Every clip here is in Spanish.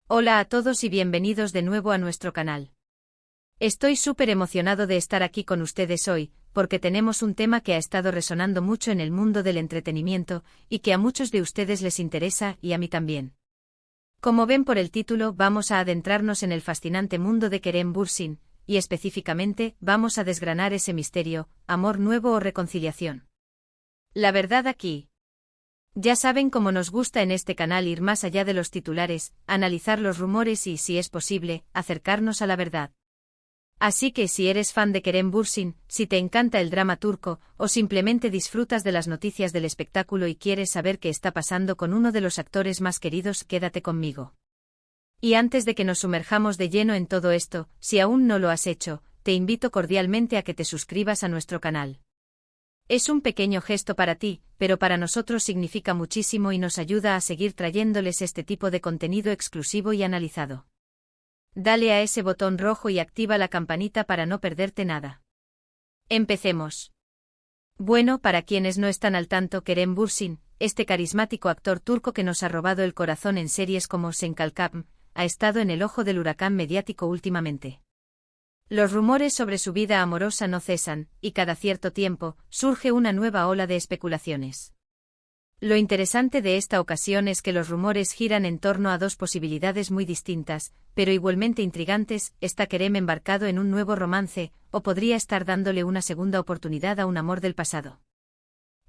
Hola a todos y bienvenidos de nuevo a nuestro canal. Estoy súper emocionado de estar aquí con ustedes hoy, porque tenemos un tema que ha estado resonando mucho en el mundo del entretenimiento, y que a muchos de ustedes les interesa y a mí también. Como ven por el título, vamos a adentrarnos en el fascinante mundo de Kerem Bürsin, y específicamente, vamos a desgranar ese misterio, amor nuevo o reconciliación. La verdad aquí. Ya saben cómo nos gusta en este canal ir más allá de los titulares, analizar los rumores y, si es posible, acercarnos a la verdad. Así que si eres fan de Kerem Bürsin, si te encanta el drama turco, o simplemente disfrutas de las noticias del espectáculo y quieres saber qué está pasando con uno de los actores más queridos, quédate conmigo. Y antes de que nos sumerjamos de lleno en todo esto, si aún no lo has hecho, te invito cordialmente a que te suscribas a nuestro canal. Es un pequeño gesto para ti, pero para nosotros significa muchísimo y nos ayuda a seguir trayéndoles este tipo de contenido exclusivo y analizado. Dale a ese botón rojo y activa la campanita para no perderte nada. Empecemos. Bueno, para quienes no están al tanto, Kerem Bürsin, este carismático actor turco que nos ha robado el corazón en series como Sen Kalkam, ha estado en el ojo del huracán mediático últimamente. Los rumores sobre su vida amorosa no cesan, y cada cierto tiempo, surge una nueva ola de especulaciones. Lo interesante de esta ocasión es que los rumores giran en torno a dos posibilidades muy distintas, pero igualmente intrigantes: ¿está Kerem embarcado en un nuevo romance, o podría estar dándole una segunda oportunidad a un amor del pasado?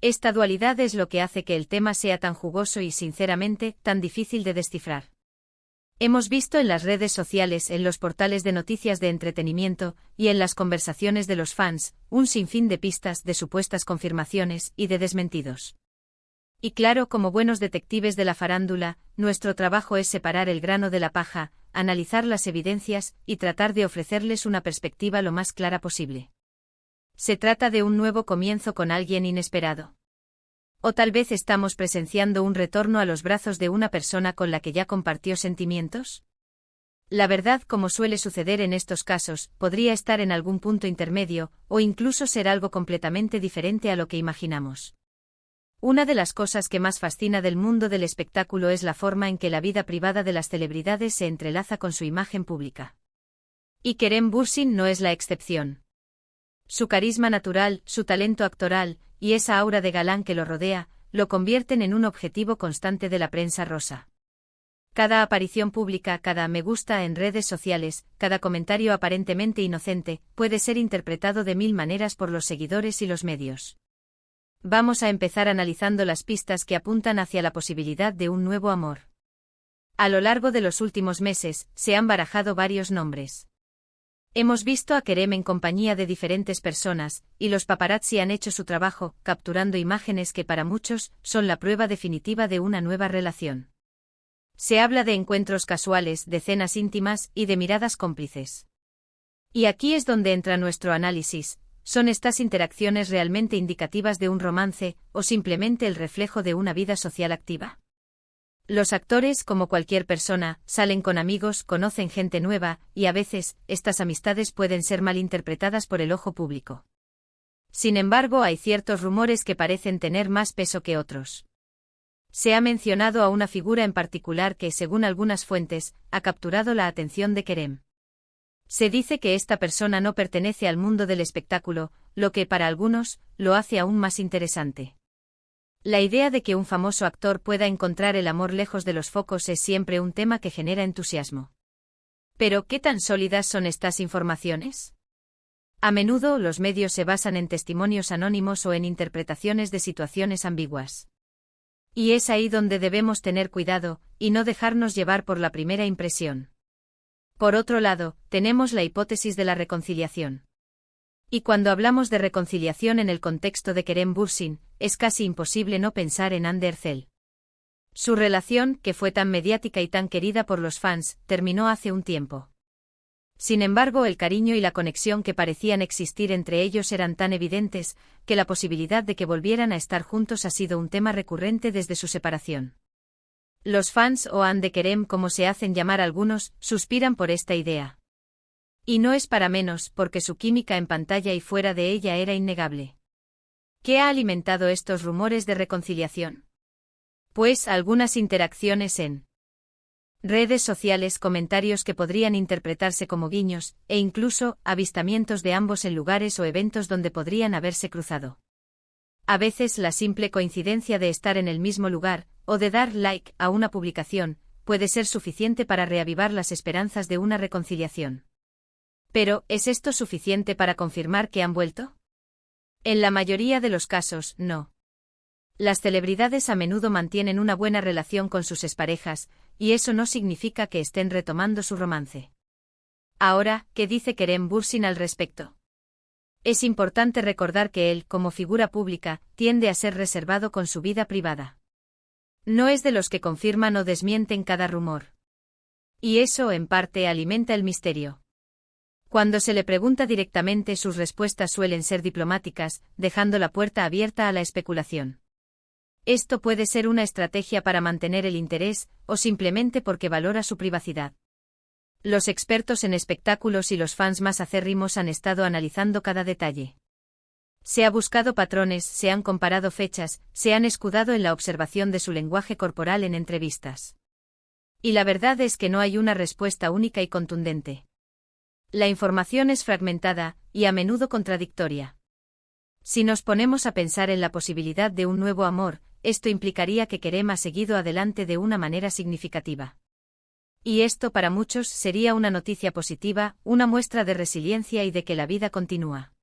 Esta dualidad es lo que hace que el tema sea tan jugoso y, sinceramente, tan difícil de descifrar. Hemos visto en las redes sociales, en los portales de noticias de entretenimiento, y en las conversaciones de los fans, un sinfín de pistas, de supuestas confirmaciones y de desmentidos. Y claro, como buenos detectives de la farándula, nuestro trabajo es separar el grano de la paja, analizar las evidencias y tratar de ofrecerles una perspectiva lo más clara posible. ¿Se trata de un nuevo comienzo con alguien inesperado? ¿O tal vez estamos presenciando un retorno a los brazos de una persona con la que ya compartió sentimientos? La verdad, como suele suceder en estos casos, podría estar en algún punto intermedio, o incluso ser algo completamente diferente a lo que imaginamos. Una de las cosas que más fascina del mundo del espectáculo es la forma en que la vida privada de las celebridades se entrelaza con su imagen pública. Y Kerem Bürsin no es la excepción. Su carisma natural, su talento actoral, y esa aura de galán que lo rodea, lo convierten en un objetivo constante de la prensa rosa. Cada aparición pública, cada me gusta en redes sociales, cada comentario aparentemente inocente, puede ser interpretado de mil maneras por los seguidores y los medios. Vamos a empezar analizando las pistas que apuntan hacia la posibilidad de un nuevo amor. A lo largo de los últimos meses, se han barajado varios nombres. Hemos visto a Kerem en compañía de diferentes personas, y los paparazzi han hecho su trabajo, capturando imágenes que para muchos son la prueba definitiva de una nueva relación. Se habla de encuentros casuales, de cenas íntimas y de miradas cómplices. Y aquí es donde entra nuestro análisis: ¿son estas interacciones realmente indicativas de un romance, o simplemente el reflejo de una vida social activa? Los actores, como cualquier persona, salen con amigos, conocen gente nueva, y a veces, estas amistades pueden ser malinterpretadas por el ojo público. Sin embargo, hay ciertos rumores que parecen tener más peso que otros. Se ha mencionado a una figura en particular que, según algunas fuentes, ha capturado la atención de Kerem. Se dice que esta persona no pertenece al mundo del espectáculo, lo que, para algunos, lo hace aún más interesante. La idea de que un famoso actor pueda encontrar el amor lejos de los focos es siempre un tema que genera entusiasmo. Pero, ¿qué tan sólidas son estas informaciones? A menudo, los medios se basan en testimonios anónimos o en interpretaciones de situaciones ambiguas. Y es ahí donde debemos tener cuidado, y no dejarnos llevar por la primera impresión. Por otro lado, tenemos la hipótesis de la reconciliación. Y cuando hablamos de reconciliación en el contexto de Kerem Bürsin, es casi imposible no pensar en Hande Erçel. Su relación, que fue tan mediática y tan querida por los fans, terminó hace un tiempo. Sin embargo, el cariño y la conexión que parecían existir entre ellos eran tan evidentes, que la posibilidad de que volvieran a estar juntos ha sido un tema recurrente desde su separación. Los fans, o Hande Kerem como se hacen llamar algunos, suspiran por esta idea. Y no es para menos, porque su química en pantalla y fuera de ella era innegable. ¿Qué ha alimentado estos rumores de reconciliación? Pues algunas interacciones en Redes sociales, comentarios que podrían interpretarse como guiños, e incluso avistamientos de ambos en lugares o eventos donde podrían haberse cruzado. A veces la simple coincidencia de estar en el mismo lugar, o de dar like a una publicación, puede ser suficiente para reavivar las esperanzas de una reconciliación. Pero, ¿es esto suficiente para confirmar que han vuelto? En la mayoría de los casos, no. Las celebridades a menudo mantienen una buena relación con sus exparejas, y eso no significa que estén retomando su romance. Ahora, ¿qué dice Kerem Bürsin al respecto? Es importante recordar que él, como figura pública, tiende a ser reservado con su vida privada. No es de los que confirman o desmienten cada rumor. Y eso, en parte, alimenta el misterio. Cuando se le pregunta directamente, sus respuestas suelen ser diplomáticas, dejando la puerta abierta a la especulación. Esto puede ser una estrategia para mantener el interés, o simplemente porque valora su privacidad. Los expertos en espectáculos y los fans más acérrimos han estado analizando cada detalle. Se ha buscado patrones, se han comparado fechas, se han escudado en la observación de su lenguaje corporal en entrevistas. Y la verdad es que no hay una respuesta única y contundente. La información es fragmentada, y a menudo contradictoria. Si nos ponemos a pensar en la posibilidad de un nuevo amor, esto implicaría que Kerem ha seguido adelante de una manera significativa. Y esto para muchos sería una noticia positiva, una muestra de resiliencia y de que la vida continúa.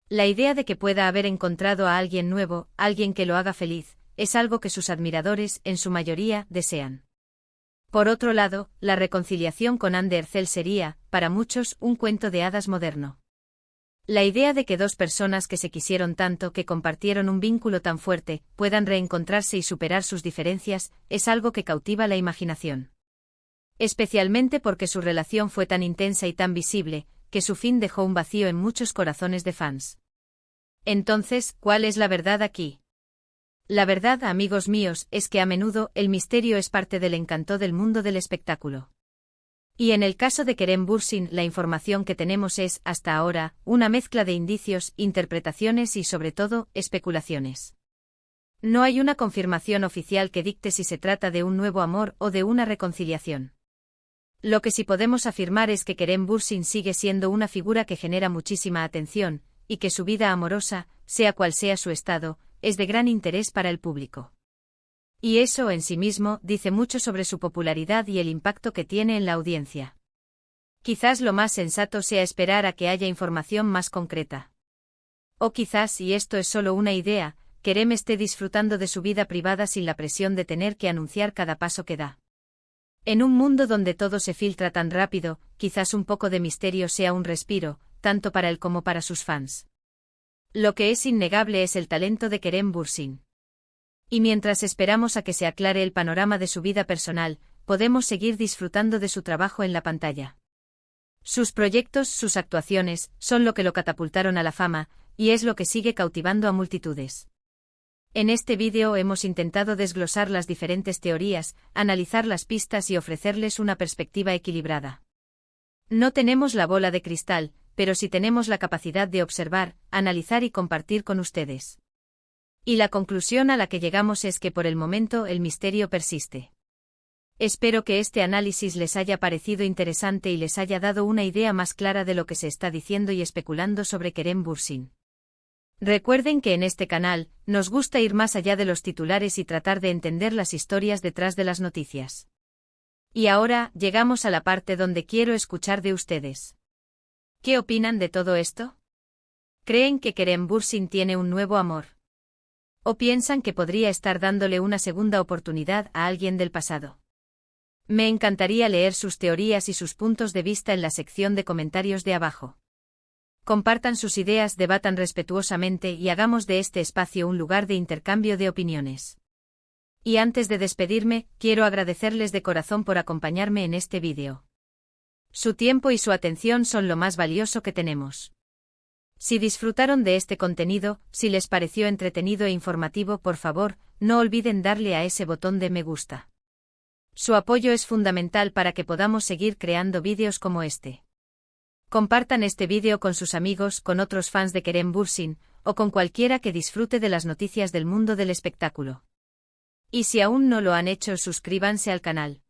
La idea de que pueda haber encontrado a alguien nuevo, alguien que lo haga feliz, es algo que sus admiradores, en su mayoría, desean. Por otro lado, la reconciliación con Hande Erçel sería, para muchos, un cuento de hadas moderno. La idea de que dos personas que se quisieron tanto, que compartieron un vínculo tan fuerte, puedan reencontrarse y superar sus diferencias, es algo que cautiva la imaginación. Especialmente porque su relación fue tan intensa y tan visible, que su fin dejó un vacío en muchos corazones de fans. Entonces, ¿cuál es la verdad aquí? La verdad, amigos míos, es que a menudo el misterio es parte del encanto del mundo del espectáculo. Y en el caso de Kerem Bürsin, la información que tenemos es, hasta ahora, una mezcla de indicios, interpretaciones y, sobre todo, especulaciones. No hay una confirmación oficial que dicte si se trata de un nuevo amor o de una reconciliación. Lo que sí podemos afirmar es que Kerem Bürsin sigue siendo una figura que genera muchísima atención, y que su vida amorosa, sea cual sea su estado, es de gran interés para el público. Y eso en sí mismo dice mucho sobre su popularidad y el impacto que tiene en la audiencia. Quizás lo más sensato sea esperar a que haya información más concreta. O quizás, y esto es solo una idea, Kerem esté disfrutando de su vida privada sin la presión de tener que anunciar cada paso que da. En un mundo donde todo se filtra tan rápido, quizás un poco de misterio sea un respiro, tanto para él como para sus fans. Lo que es innegable es el talento de Kerem Bürsin. Y mientras esperamos a que se aclare el panorama de su vida personal, podemos seguir disfrutando de su trabajo en la pantalla. Sus proyectos, sus actuaciones, son lo que lo catapultaron a la fama, y es lo que sigue cautivando a multitudes. En este vídeo hemos intentado desglosar las diferentes teorías, analizar las pistas y ofrecerles una perspectiva equilibrada. No tenemos la bola de cristal, pero sí tenemos la capacidad de observar, analizar y compartir con ustedes. Y la conclusión a la que llegamos es que por el momento el misterio persiste. Espero que este análisis les haya parecido interesante y les haya dado una idea más clara de lo que se está diciendo y especulando sobre Kerem Bürsin. Recuerden que en este canal, nos gusta ir más allá de los titulares y tratar de entender las historias detrás de las noticias. Y ahora, llegamos a la parte donde quiero escuchar de ustedes. ¿Qué opinan de todo esto? ¿Creen que Kerem Bürsin tiene un nuevo amor? ¿O piensan que podría estar dándole una segunda oportunidad a alguien del pasado? Me encantaría leer sus teorías y sus puntos de vista en la sección de comentarios de abajo. Compartan sus ideas, debatan respetuosamente y hagamos de este espacio un lugar de intercambio de opiniones. Y antes de despedirme, quiero agradecerles de corazón por acompañarme en este vídeo. Su tiempo y su atención son lo más valioso que tenemos. Si disfrutaron de este contenido, si les pareció entretenido e informativo, por favor, no olviden darle a ese botón de me gusta. Su apoyo es fundamental para que podamos seguir creando vídeos como este. Compartan este vídeo con sus amigos, con otros fans de Kerem Bürsin, o con cualquiera que disfrute de las noticias del mundo del espectáculo. Y si aún no lo han hecho, suscríbanse al canal.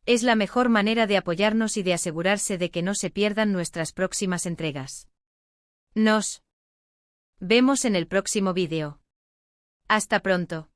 Es la mejor manera de apoyarnos y de asegurarse de que no se pierdan nuestras próximas entregas. Nos vemos en el próximo vídeo. Hasta pronto.